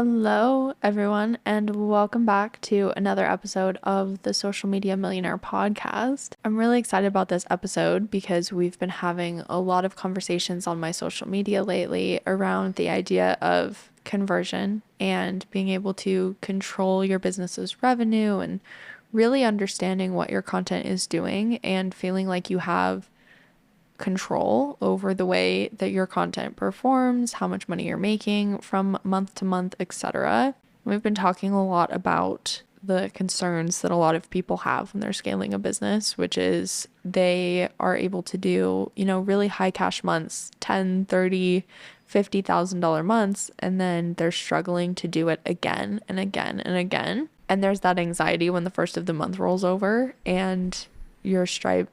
Hello, everyone, and welcome back to another episode of the Social Media Millionaire podcast. I'm really excited about this episode because we've been having a lot of conversations on my social media lately around the idea of conversion and being able to control your business's revenue and really understanding what your content is doing and feeling like you have control over the way that your content performs, how much money you're making from month to month, etc. We've been talking a lot about the concerns that a lot of people have when they're scaling a business, which is they are able to do, really high cash months, 10, 30, $50,000 months, and then they're struggling to do it again and again and again. And there's that anxiety when the first of the month rolls over and your Stripe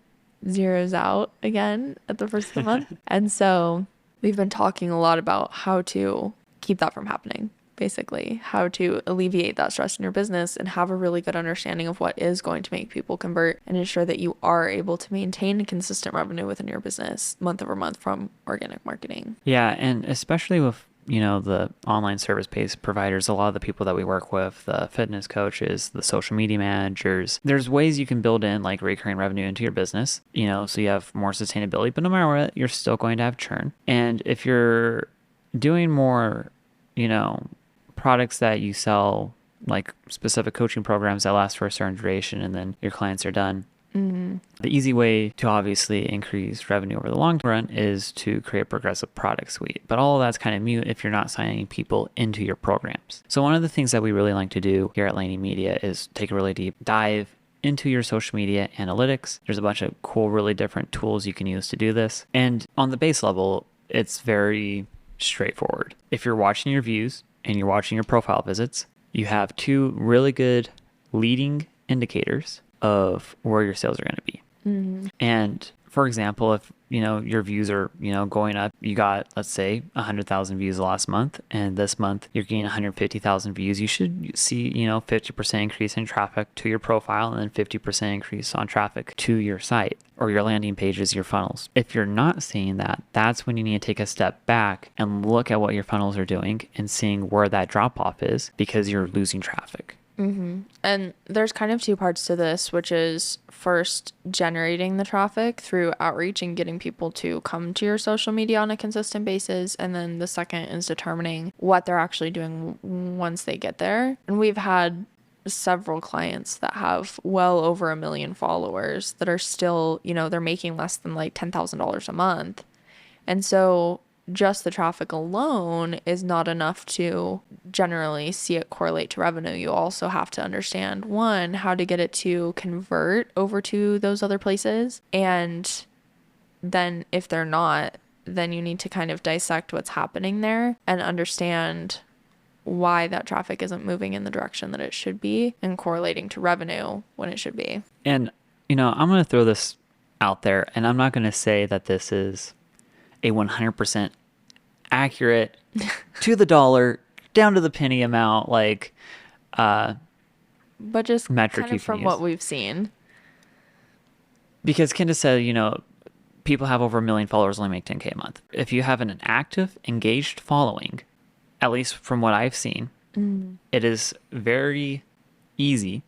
zeroes out again at the first of the month. And so we've been talking a lot about how to keep that from happening, basically, how to alleviate that stress in your business and have a really good understanding of what is going to make people convert and ensure that you are able to maintain consistent revenue within your business month over month from organic marketing. Yeah, and especially with the online service-based providers, a lot of the people that we work with, the fitness coaches, the social media managers, there's ways you can build in like recurring revenue into your business, so you have more sustainability, but no matter what, you're still going to have churn. And if you're doing more, products that you sell, like specific coaching programs that last for a certain duration and then your clients are done, the easy way to obviously increase revenue over the long run is to create a progressive product suite. But all of that's kind of mute if you're not signing people into your programs. So one of the things that we really like to do here at Laney Media is take a really deep dive into your social media analytics. There's a bunch of cool, really different tools you can use to do this. And on the base level, it's very straightforward. If you're watching your views and you're watching your profile visits, you have two really good leading indicators of where your sales are going to be. And for example, if your views are going up, you got, let's say, 100,000 views last month, and this month you're getting 150,000 views, you should see 50% increase in traffic to your profile and then 50% increase on traffic to your site or your landing pages, your funnels. If you're not seeing that, that's when you need to take a step back and look at what your funnels are doing and seeing where that drop off is because you're losing traffic. And there's kind of two parts to this, which is first generating the traffic through outreach and getting people to come to your social media on a consistent basis. And then the second is determining what they're actually doing once they get there. And we've had several clients that have well over 1 million followers that are still, they're making less than like $10,000 a month. And so just the traffic alone is not enough to generally see it correlate to revenue. You also have to understand, one, how to get it to convert over to those other places. And then if they're not, then you need to kind of dissect what's happening there and understand why that traffic isn't moving in the direction that it should be and correlating to revenue when it should be. And, I'm going to throw this out there, and I'm not going to say that this is a 100% accurate to the dollar, down to the penny amount, but just metric kind of from what we've seen. Because Kendra said, people have over 1 million followers only make 10K a month. If you have an active, engaged following, at least from what I've seen, it is very easy.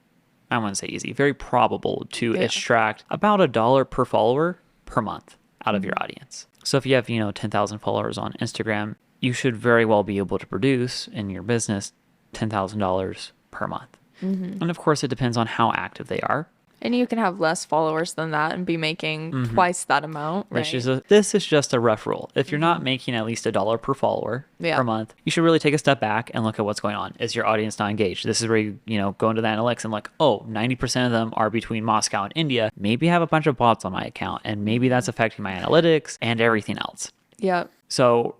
I wouldn't say easy, very probable to extract about $1 per follower per month out of your audience. So if you have, 10,000 followers on Instagram, you should very well be able to produce in your business $10,000 per month. And of course, it depends on how active they are. And you can have less followers than that and be making twice that amount, right? This is just a rough rule. If you're not making at least $1 per follower per month, you should really take a step back and look at what's going on. Is your audience not engaged? This is where you go into the analytics and 90% of them are between Moscow and India. Maybe I have a bunch of bots on my account, and maybe that's affecting my analytics and everything else. Yeah. So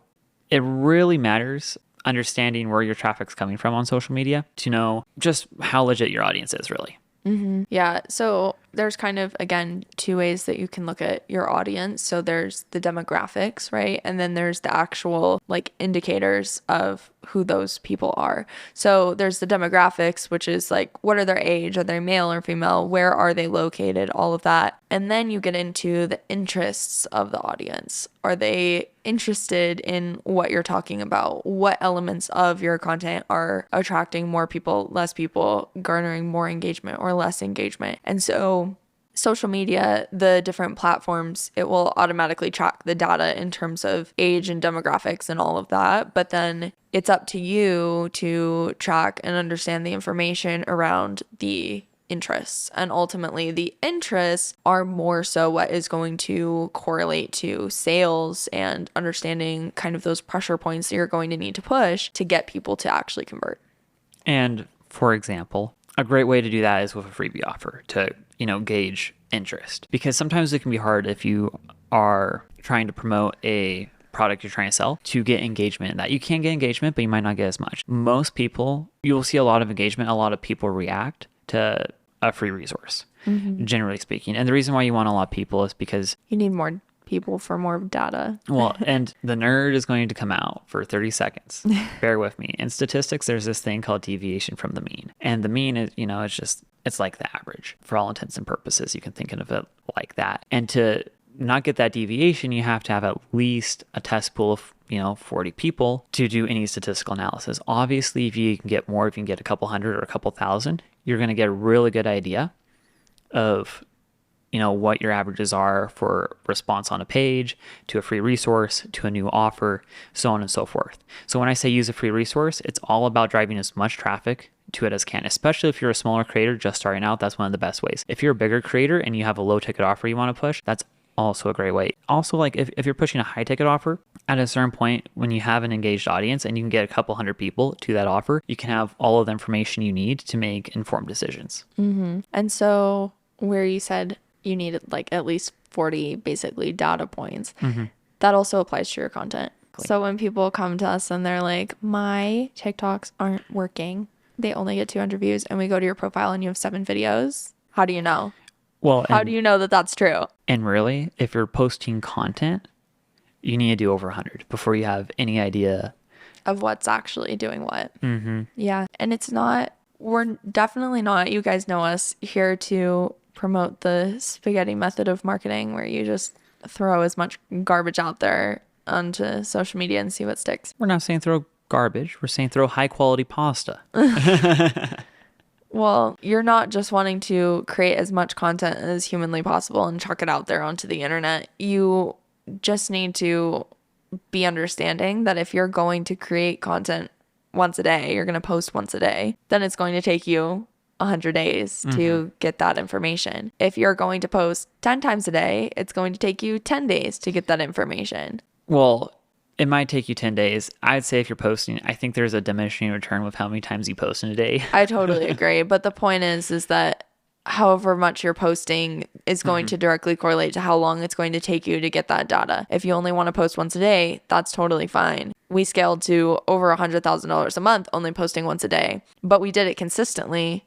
it really matters understanding where your traffic's coming from on social media to know just how legit your audience is, really. Yeah. So there's kind of, again, two ways that you can look at your audience. So there's the demographics, right? And then there's the actual like indicators of who those people are. So there's the demographics, which is like, what are their age? Are they male or female? Where are they located? All of that. And then you get into the interests of the audience. Are they interested in what you're talking about? What elements of your content are attracting more people, less people, garnering more engagement or less engagement? And so social media, the different platforms, it will automatically track the data in terms of age and demographics and all of that. But then it's up to you to track and understand the information around the interests. And ultimately, the interests are more so what is going to correlate to sales and understanding kind of those pressure points that you're going to need to push to get people to actually convert. And for example, a great way to do that is with a freebie offer to, gauge interest. Because sometimes it can be hard if you are trying to promote a product you're trying to sell to get engagement in that. You can get engagement, but you might not get as much. Most people, you'll see a lot of engagement. A lot of people react to a free resource, generally speaking. And the reason why you want a lot of people is because you need more people for more data. Well, and the nerd is going to come out for 30 seconds. Bear with me. In statistics, there's this thing called deviation from the mean. And the mean is, it's like the average. For all intents and purposes, you can think of it like that. And to not get that deviation, you have to have at least a test pool of 40 people to do any statistical analysis. Obviously, if you can get more, if you can get a couple hundred or a couple thousand, you're going to get a really good idea of what your averages are for response on a page, to a free resource, to a new offer, so on and so forth. So when I say use a free resource, it's all about driving as much traffic to it as can, especially if you're a smaller creator just starting out. That's one of the best ways. If you're a bigger creator and you have a low ticket offer you want to push, that's also a great way. Also, like if you're pushing a high ticket offer, at a certain point when you have an engaged audience and you can get a couple hundred people to that offer, you can have all of the information you need to make informed decisions. And so where you said you needed like at least 40 basically data points, that also applies to your content. So when people come to us and they're like, my TikToks aren't working, they only get 200 views, and we go to your profile and you have 7 videos, how do you know? Well, how do you know that that's true? And really, if you're posting content, you need to do over 100 before you have any idea of what's actually doing what. Yeah. And we're definitely not, you guys know us, here to promote the spaghetti method of marketing where you just throw as much garbage out there onto social media and see what sticks. We're not saying throw garbage. We're saying throw high quality pasta. Well, you're not just wanting to create as much content as humanly possible and chuck it out there onto the internet. You just need to be understanding that if you're going to create content once a day, you're going to post once a day, then it's going to take you 100 days to get that information. If you're going to post 10 times a day, it's going to take you 10 days to get that information. Well, it might take you 10 days. I'd say if you're posting, I think there's a diminishing return with how many times you post in a day. I totally agree. But the point is that however much you're posting is going to directly correlate to how long it's going to take you to get that data. If you only want to post once a day, that's totally fine. We scaled to over $100,000 a month only posting once a day, but we did it consistently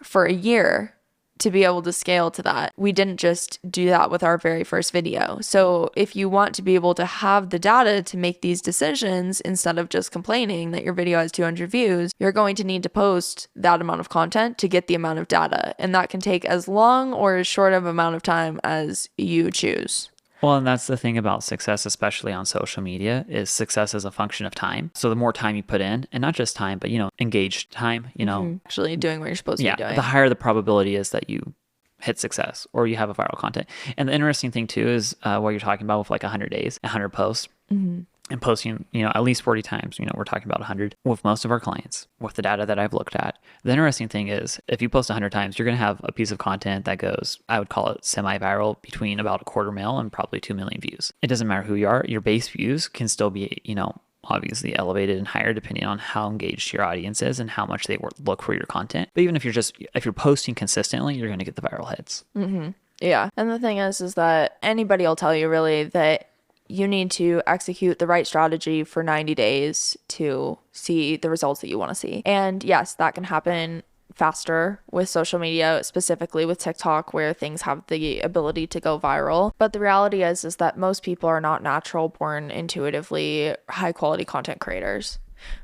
for a year to be able to scale to that. We didn't just do that with our very first video. So if you want to be able to have the data to make these decisions instead of just complaining that your video has 200 views, you're going to need to post that amount of content to get the amount of data. And that can take as long or as short of amount of time as you choose. Well, and that's the thing about success, especially on social media, is success is a function of time. So the more time you put in, and not just time, but, engaged time, actually doing what you're supposed to be doing. The higher the probability is that you hit success or you have a viral content. And the interesting thing too is what you're talking about with like 100 days, 100 posts. And posting, at least 40 times, we're talking about 100 with most of our clients with the data that I've looked at. The interesting thing is if you post 100 times, you're going to have a piece of content that goes, I would call it semi-viral, between about a 250,000 and probably 2 million views. It doesn't matter who you are. Your base views can still be, obviously elevated and higher depending on how engaged your audience is and how much they look for your content. But even if you're posting consistently, you're going to get the viral hits. Yeah. And the thing is that anybody will tell you really that you need to execute the right strategy for 90 days to see the results that you want to see. And yes, that can happen faster with social media, specifically with TikTok, where things have the ability to go viral. But the reality is that most people are not natural born intuitively high quality content creators.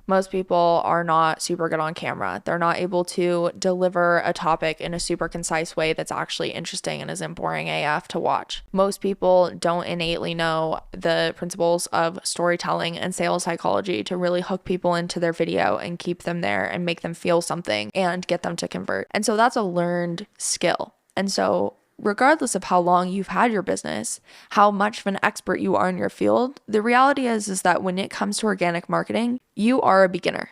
Most people are not super good on camera. They're not able to deliver a topic in a super concise way that's actually interesting and isn't boring AF to watch. Most people don't innately know the principles of storytelling and sales psychology to really hook people into their video and keep them there and make them feel something and get them to convert. And so that's a learned skill. And so regardless of how long you've had your business, how much of an expert you are in your field, the reality is that when it comes to organic marketing, you are a beginner.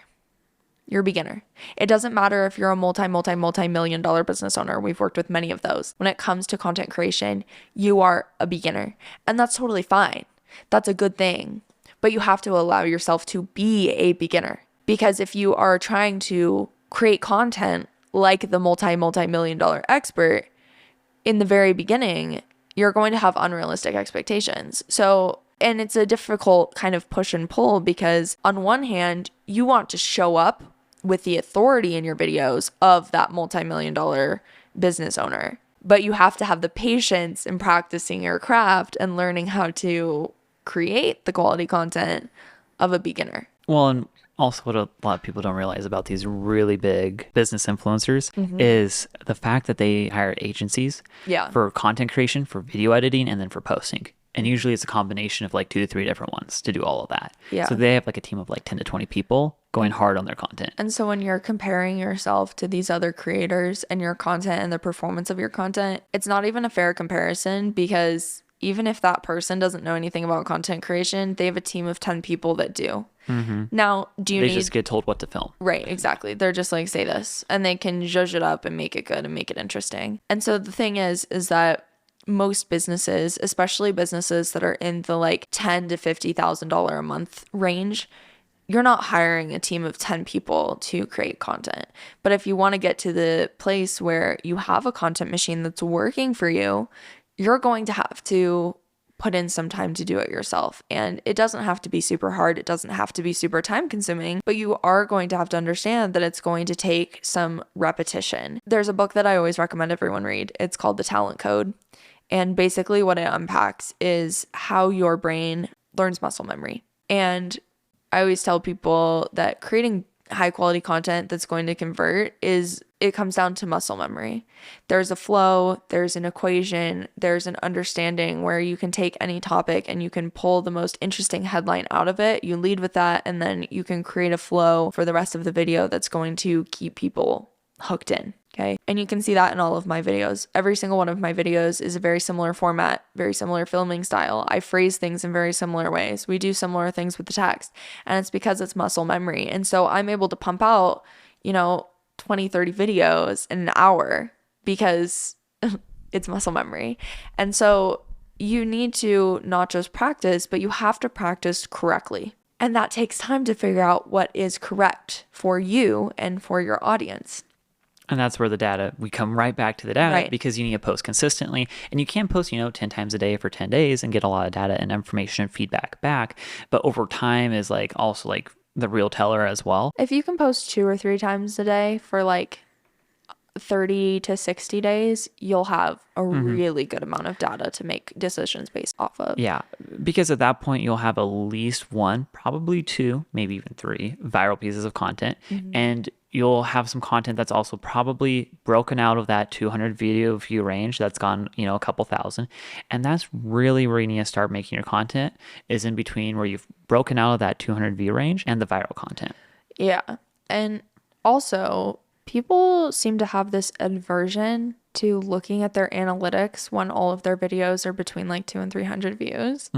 You're a beginner. It doesn't matter if you're a multi-million dollar business owner. We've worked with many of those. When it comes to content creation, you are a beginner. And that's totally fine. That's a good thing. But you have to allow yourself to be a beginner. Because if you are trying to create content like the multi-million dollar expert, in the very beginning, you're going to have unrealistic expectations. So, and it's a difficult kind of push and pull because on one hand, you want to show up with the authority in your videos of that multi-million dollar business owner, but you have to have the patience in practicing your craft and learning how to create the quality content of a beginner. Well, and also what a lot of people don't realize about these really big business influencers is the fact that they hire agencies for content creation, for video editing, and then for posting. And usually it's a combination of like 2 to 3 different ones to do all of that. Yeah. So they have like a team of like 10 to 20 people going hard on their content. And so when you're comparing yourself to these other creators and your content and the performance of your content, it's not even a fair comparison because even if that person doesn't know anything about content creation, they have a team of 10 people that do. Now, They just get told what to film. Right, exactly. They're just like, say this, and they can zhuzh it up and make it good and make it interesting. And so the thing is that most businesses, especially businesses that are in the like $10,000 to $50,000 a month range, you're not hiring a team of 10 people to create content. But if you want to get to the place where you have a content machine that's working for you, you're going to have to put in some time to do it yourself. And it doesn't have to be super hard. It doesn't have to be super time consuming, but you are going to have to understand that it's going to take some repetition. There's a book that I always recommend everyone read. It's called The Talent Code. And basically what it unpacks is how your brain learns muscle memory. And I always tell people that creating high quality content that's going to convert it comes down to muscle memory. There's a flow, there's an equation, there's an understanding where you can take any topic and you can pull the most interesting headline out of it. You lead with that, and then you can create a flow for the rest of the video that's going to keep people hooked in. Okay. And you can see that in all of my videos. Every single one of my videos is a very similar format, very similar filming style. I phrase things in very similar ways. We do similar things with the text, and it's because it's muscle memory. And so I'm able to pump out, 20, 30 videos in an hour because it's muscle memory. And so you need to not just practice, but you have to practice correctly. And that takes time to figure out what is correct for you and for your audience. And that's where we come right back to the data, Right. because you need to post consistently, and you can't post, 10 times a day for 10 days and get a lot of data and information and feedback back. But over time is like also like the real teller as well. If you can post 2 or 3 times a day for like 30 to 60 days, you'll have a really good amount of data to make decisions based off of. Yeah, because at that point you'll have at least 1, probably 2, maybe even 3 viral pieces of content, and you'll have some content that's also probably broken out of that 200 video view range that's gone, a couple thousand. And that's really where you need to start making your content, is in between where you've broken out of that 200 view range and the viral content. Yeah. And also, people seem to have this aversion to looking at their analytics when all of their videos are between like 200 and 300 views.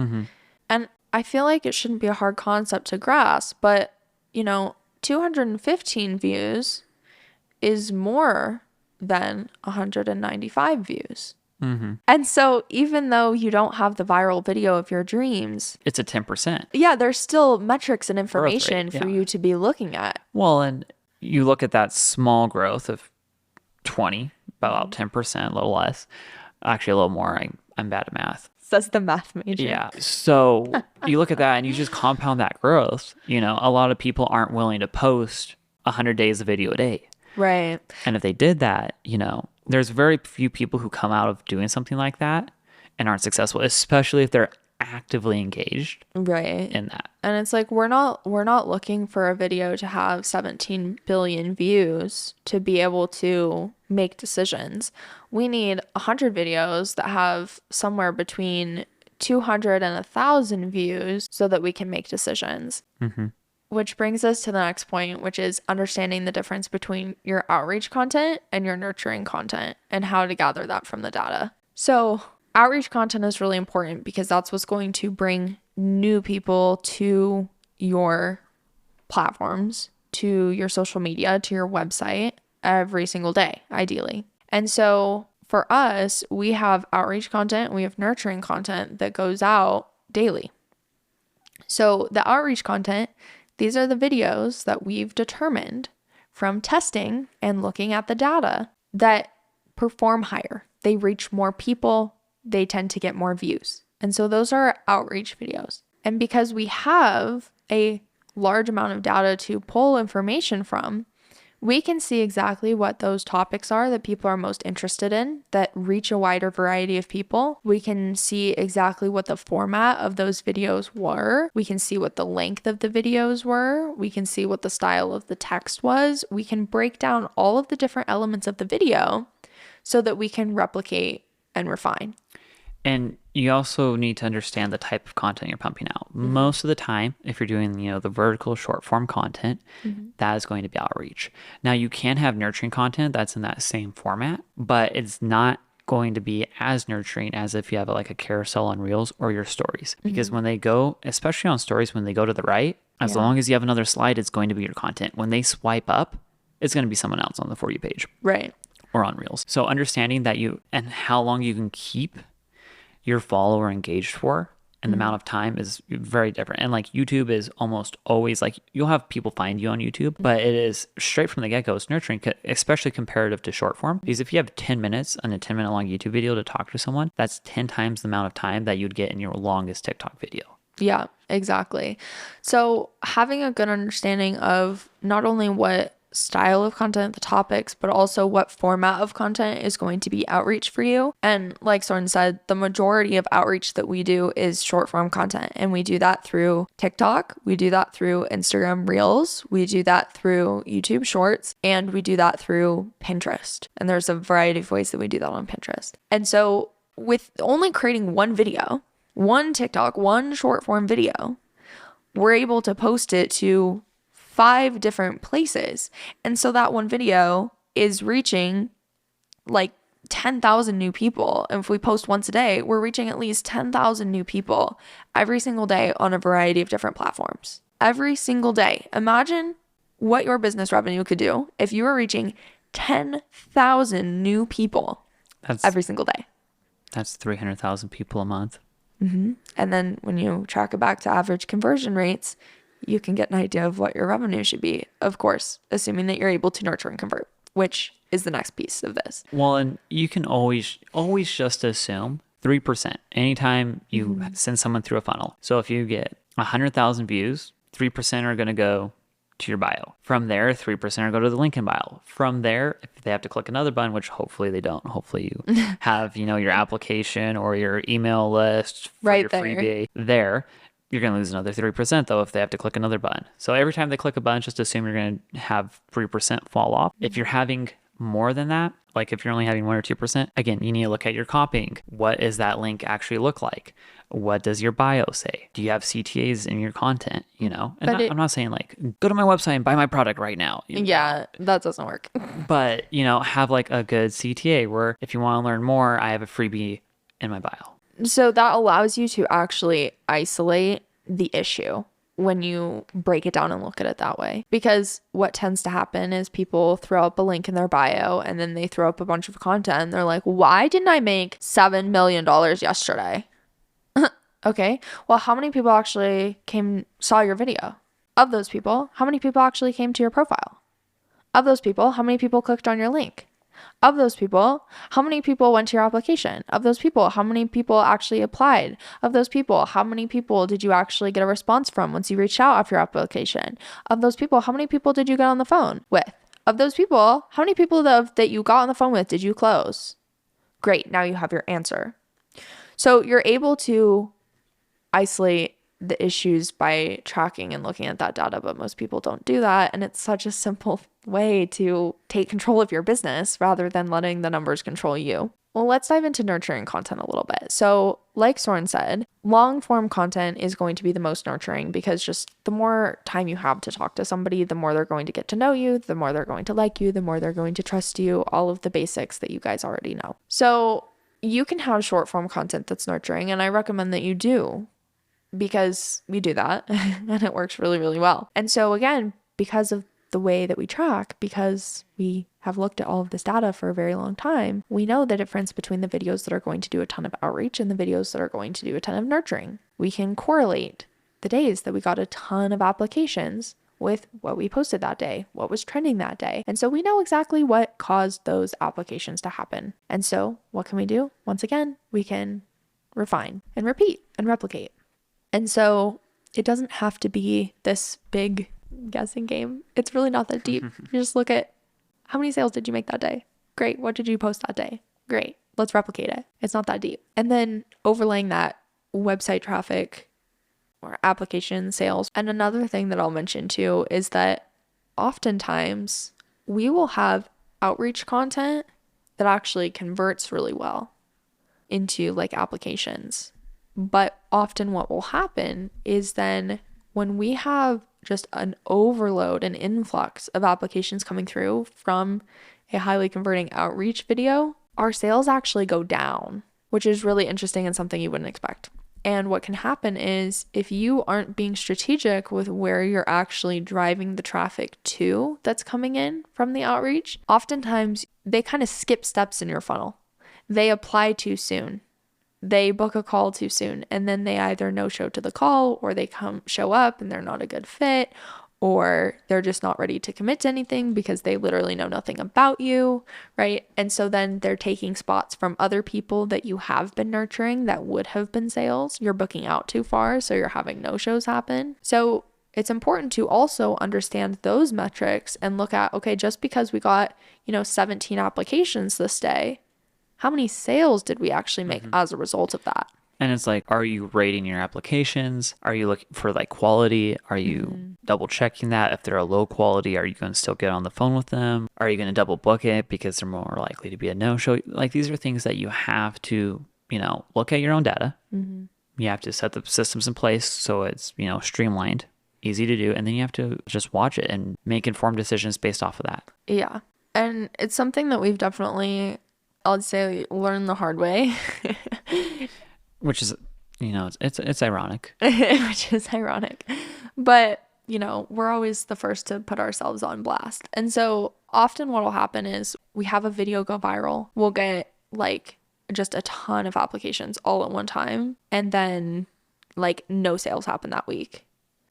And I feel like it shouldn't be a hard concept to grasp, but 215 views is more than 195 views. And so even though you don't have the viral video of your dreams, It's a 10%. yeah, there's still metrics and information rate, for yeah. you to be looking at. Well, and you look at that small growth of 20, about 10%, a little less. Actually, a little more. I'm bad at math. Says the math major. Yeah. So you look at that and you just compound that growth. A lot of people aren't willing to post 100 days of video a day. Right. And if they did that, there's very few people who come out of doing something like that and aren't successful, especially if they're actively engaged Right. in that. And it's like we're not looking for a video to have 17 billion views to be able to make decisions. We need 100 videos that have somewhere between 200 and 1,000 views so that we can make decisions. Mm-hmm. Which brings us to the next point, which is understanding the difference between your outreach content and your nurturing content and how to gather that from the data. So outreach content is really important because that's what's going to bring new people to your platforms, to your social media, to your website every single day, ideally. And so for us, we have outreach content, we have nurturing content that goes out daily. So the outreach content, these are the videos that we've determined from testing and looking at the data that perform higher. They reach more people, they tend to get more views. And so those are outreach videos. And because we have a large amount of data to pull information from, we can see exactly what those topics are that people are most interested in, that reach a wider variety of people. We can see exactly what the format of those videos were. We can see what the length of the videos were. We can see what the style of the text was. We can break down all of the different elements of the video so that we can replicate and refine. And you also need to understand the type of content you're pumping out. Mm-hmm. Most of the time, if you're doing, the vertical short form content, that is going to be outreach. Now, you can have nurturing content that's in that same format, but it's not going to be as nurturing as if you have a carousel on Reels or your stories. Because when they go, especially on stories, when they go to the right, as long as you have another slide, it's going to be your content. When they swipe up, it's going to be someone else on the For You page. Right. Or on Reels. So understanding that and how long you can keep your follower engaged for and the amount of time is very different. And YouTube is almost always you'll have people find you on YouTube, but it is straight from the get-go. It's nurturing, especially comparative to short form. Because if you have 10 minutes on a 10-minute long YouTube video to talk to someone, that's 10 times the amount of time that you'd get in your longest TikTok video. Yeah, exactly. So having a good understanding of not only what style of content, the topics, but also what format of content is going to be outreach for you. And like Soren said, the majority of outreach that we do is short form content. And we do that through TikTok. We do that through Instagram Reels. We do that through YouTube Shorts. And we do that through Pinterest. And there's a variety of ways that we do that on Pinterest. And so with only creating one video, one TikTok, one short form video, we're able to post it to 5 different places. And so that one video is reaching 10,000 new people. And if we post once a day, we're reaching at least 10,000 new people every single day on a variety of different platforms. Every single day. Imagine what your business revenue could do if you were reaching 10,000 new people every single day. That's 300,000 people a month. Mm-hmm. And then when you track it back to average conversion rates, you can get an idea of what your revenue should be, of course, assuming that you're able to nurture and convert, which is the next piece of this. Well, and you can always just assume 3% anytime you send someone through a funnel. So if you get 100,000 views, 3% are going to go to your bio. From there, 3% are go to the link in bio. From there, if they have to click another button, which hopefully they don't, hopefully you have, your application or your email list for right your there. freebie there. You're going to lose another 3% though if they have to click another button. So every time they click a button, just assume you're going to have 3% fall off. If you're having more than that, if you're only having 1 or 2%, again, you need to look at your copying. What does that link actually look like? What does your bio say? Do you have CTAs in your content? And I'm not saying go to my website and buy my product right now. Yeah, that doesn't work. But, have a good CTA where if you want to learn more, I have a freebie in my bio. So that allows you to actually isolate the issue when you break it down and look at it that way. Because what tends to happen is people throw up a link in their bio and then they throw up a bunch of content and they're like, why didn't I make $7 million yesterday? Okay, well, how many people actually saw your video? Of those people, how many people actually came to your profile? Of those people, how many people clicked on your link? Of those people, how many people went to your application? Of those people, how many people actually applied? Of those people, how many people did you actually get a response from once you reached out after your application? Of those people, how many people did you get on the phone with? Of those people, how many people that you got on the phone with did you close? Great. Now you have your answer. So you're able to isolate the issues by tracking and looking at that data, but most people don't do that. And it's such a simple way to take control of your business rather than letting the numbers control you. Well, let's dive into nurturing content a little bit. So like Soren said, long form content is going to be the most nurturing because just the more time you have to talk to somebody, the more they're going to get to know you, the more they're going to like you, the more they're going to trust you, all of the basics that you guys already know. So you can have short form content that's nurturing, and I recommend that you do because we do that and it works really, really well. And so again, because of the way that we track, because we have looked at all of this data for a very long time, we know the difference between the videos that are going to do a ton of outreach and the videos that are going to do a ton of nurturing. We can correlate the days that we got a ton of applications with what we posted that day, what was trending that day. And so we know exactly what caused those applications to happen. And so what can we do? Once again, we can refine and repeat and replicate. And so it doesn't have to be this big guessing game. It's really not that deep. You just look at how many sales did you make that day? Great. What did you post that day? Great. Let's replicate it. It's not that deep. And then overlaying that website traffic or application sales. And another thing that I'll mention too is that oftentimes we will have outreach content that actually converts really well into like applications. But often what will happen is then when we have just an overload, an influx of applications coming through from a highly converting outreach video, our sales actually go down, which is really interesting and something you wouldn't expect. And what can happen is if you aren't being strategic with where you're actually driving the traffic to that's coming in from the outreach, oftentimes they kind of skip steps in your funnel. They apply too soon. They book a call too soon, and then they either no show to the call, or they show up and they're not a good fit, or they're just not ready to commit to anything because they literally know nothing about you, right? And so then they're taking spots from other people that you have been nurturing that would have been sales. You're booking out too far, so you're having no shows happen. So it's important to also understand those metrics and look at, okay, just because we got, 17 applications this day, how many sales did we actually make as a result of that? And it's like, are you rating your applications? Are you looking for like quality? Are you double checking that? If they're a low quality, are you going to still get on the phone with them? Are you going to double book it because they're more likely to be a no-show? Like these are things that you have to, look at your own data. You have to set the systems in place so it's, streamlined, easy to do. And then you have to just watch it and make informed decisions based off of that. Yeah. And it's something that we've definitely, I'd say, learned the hard way. Which is, it's ironic. Which is ironic. But, we're always the first to put ourselves on blast. And so often what will happen is we have a video go viral. We'll get like just a ton of applications all at one time. And then like no sales happen that week.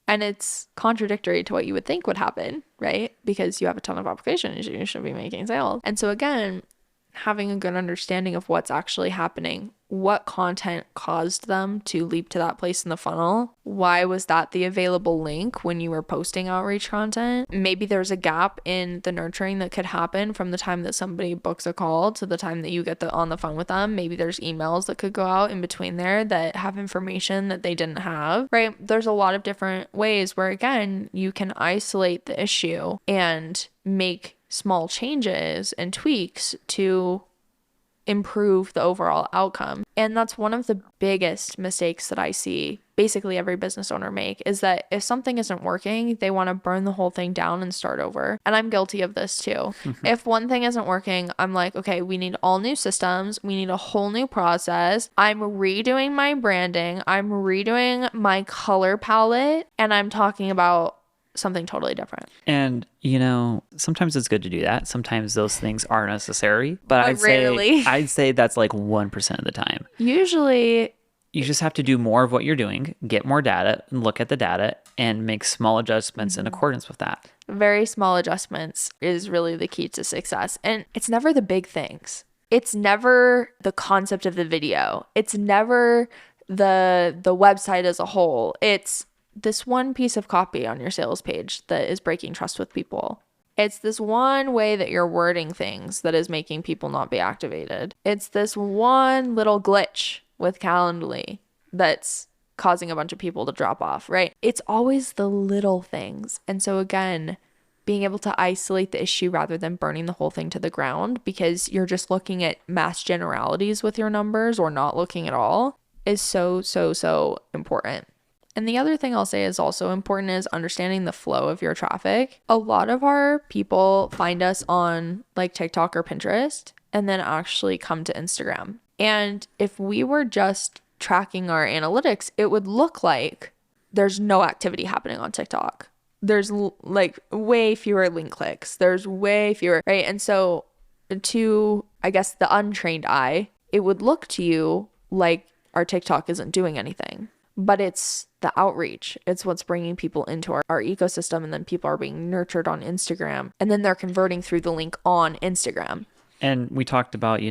And it's contradictory to what you would think would happen, right? Because you have a ton of applications, you should be making sales. And so again, having a good understanding of what's actually happening, what content caused them to leap to that place in the funnel. Why was that the available link when you were posting outreach content? Maybe there's a gap in the nurturing that could happen from the time that somebody books a call to the time that you get on the phone with them. Maybe there's emails that could go out in between there that have information that they didn't have, right? There's a lot of different ways where, again, you can isolate the issue and make small changes and tweaks to improve the overall outcome. And that's one of the biggest mistakes that I see basically every business owner make, is that if something isn't working, they want to burn the whole thing down and start over. And I'm guilty of this too. If one thing isn't working, I'm like, okay, we need all new systems. We need a whole new process. I'm redoing my branding. I'm redoing my color palette. And I'm talking about something totally different. And, sometimes it's good to do that. Sometimes those things are necessary, but rarely. I'd say that's like 1% of the time. Usually you just have to do more of what you're doing, get more data and look at the data and make small adjustments in accordance with that. Very small adjustments is really the key to success. And it's never the big things. It's never the concept of the video. It's never the website as a whole. It's this one piece of copy on your sales page that is breaking trust with people. It's this one way that you're wording things that is making people not be activated. It's this one little glitch with Calendly that's causing a bunch of people to drop off, right? It's always the little things. And so again, being able to isolate the issue rather than burning the whole thing to the ground because you're just looking at mass generalities with your numbers or not looking at all is so, so, so important. And the other thing I'll say is also important is understanding the flow of your traffic. A lot of our people find us on like TikTok or Pinterest and then actually come to Instagram. And if we were just tracking our analytics, it would look like there's no activity happening on TikTok. There's like way fewer link clicks. There's way fewer, right? And so to, I guess, the untrained eye, it would look to you like our TikTok isn't doing anything. But it's the outreach. It's what's bringing people into our ecosystem. And then people are being nurtured on Instagram. And then they're converting through the link on Instagram. And we talked about,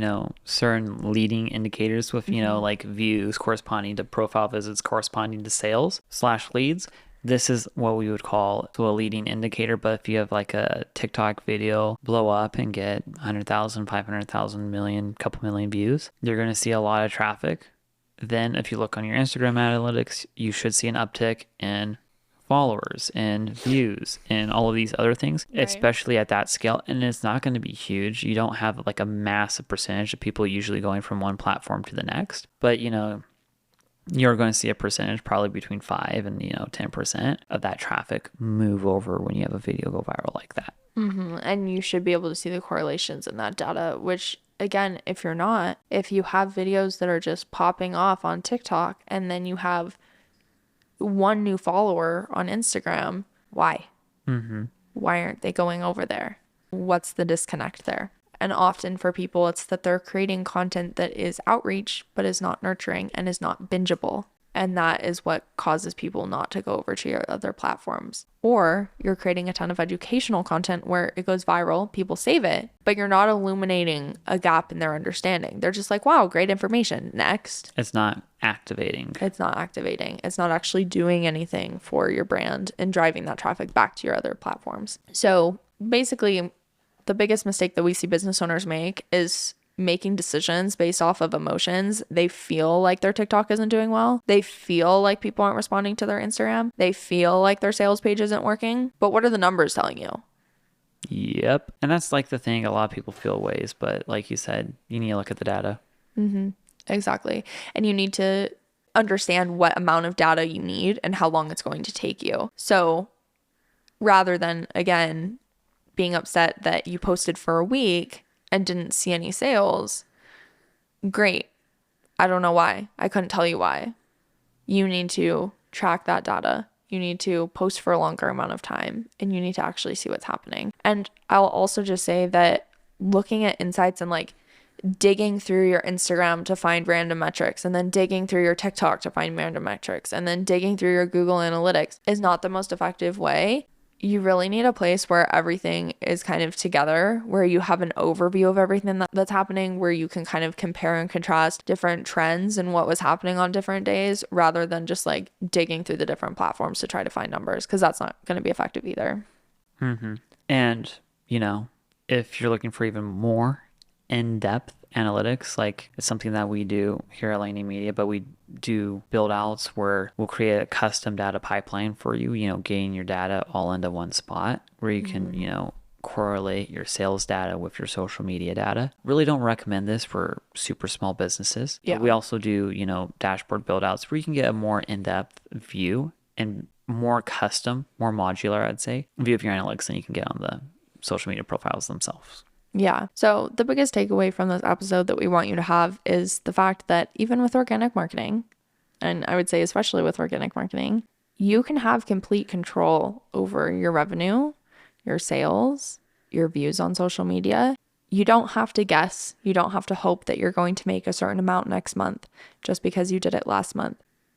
certain leading indicators with, like views corresponding to profile visits corresponding to sales / leads. This is what we would call a leading indicator. But if you have like a TikTok video blow up and get 100,000, 500,000, million, couple million views, you're going to see a lot of traffic. Then if you look on your Instagram analytics, you should see an uptick in followers and views and all of these other things, right, especially at that scale. And it's not going to be huge. You don't have like a massive percentage of people usually going from one platform to the next. But, you're going to see a percentage probably between 5 and 10% of that traffic move over when you have a video go viral like that. And you should be able to see the correlations in that data, which again, if you have videos that are just popping off on TikTok and then you have one new follower on Instagram, why? Why aren't they going over there? What's the disconnect there? And often for people, it's that they're creating content that is outreach, but is not nurturing and is not bingeable. And that is what causes people not to go over to your other platforms. Or you're creating a ton of educational content where it goes viral, people save it, but you're not illuminating a gap in their understanding. They're just like, wow, great information. Next. It's not activating. It's not activating. It's not actually doing anything for your brand and driving that traffic back to your other platforms. So basically, the biggest mistake that we see business owners make is making decisions based off of emotions. They feel like their TikTok isn't doing well. They feel like people aren't responding to their Instagram. They feel like their sales page isn't working. But what are the numbers telling you? Yep. And that's like the thing. A lot of people feel ways, but like you said, you need to look at the data. Exactly. And you need to understand what amount of data you need and how long it's going to take you. So rather than, again, being upset that you posted for a week and didn't see any sales, great. I don't know why. I couldn't tell you why. You need to track that data. You need to post for a longer amount of time and you need to actually see what's happening. And I'll also just say that looking at insights and like digging through your Instagram to find random metrics and then digging through your TikTok to find random metrics and then digging through your Google Analytics is not the most effective way. You really need a place where everything is kind of together, where you have an overview of everything that's happening, where you can kind of compare and contrast different trends and what was happening on different days, rather than just like digging through the different platforms to try to find numbers, because that's not going to be effective either. And, if you're looking for even more in-depth analytics, like it's something that we do here at Lightning Media, but we do build outs where we'll create a custom data pipeline for you, getting your data all into one spot where you can, correlate your sales data with your social media data. Really don't recommend this for super small businesses. Yeah. But we also do, dashboard build outs where you can get a more in-depth view and more custom, more modular, I'd say, view of your analytics than you can get on the social media profiles themselves. Yeah. So the biggest takeaway from this episode that we want you to have is the fact that even with organic marketing, and I would say especially with organic marketing, you can have complete control over your revenue, your sales, your views on social media. You don't have to guess. You don't have to hope that you're going to make a certain amount next month just because you did it last month.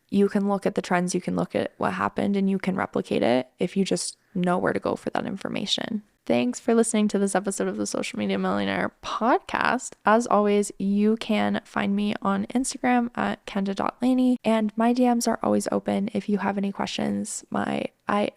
You can look at the trends, you can look at what happened, and you can replicate it if you just know where to go for that information. Thanks for listening to this episode of the Social Media Millionaire podcast. As always, you can find me on Instagram at kenda.laney, and my DMs are always open if you have any questions. I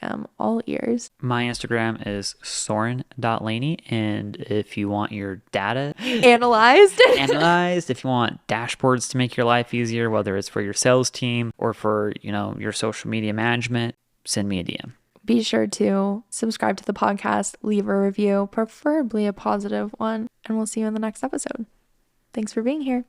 am all ears. My Instagram is soren.laney, and if you want your data analyzed, if you want dashboards to make your life easier, whether it's for your sales team or for, your social media management, send me a DM. Be sure to subscribe to the podcast, leave a review, preferably a positive one, and we'll see you in the next episode. Thanks for being here.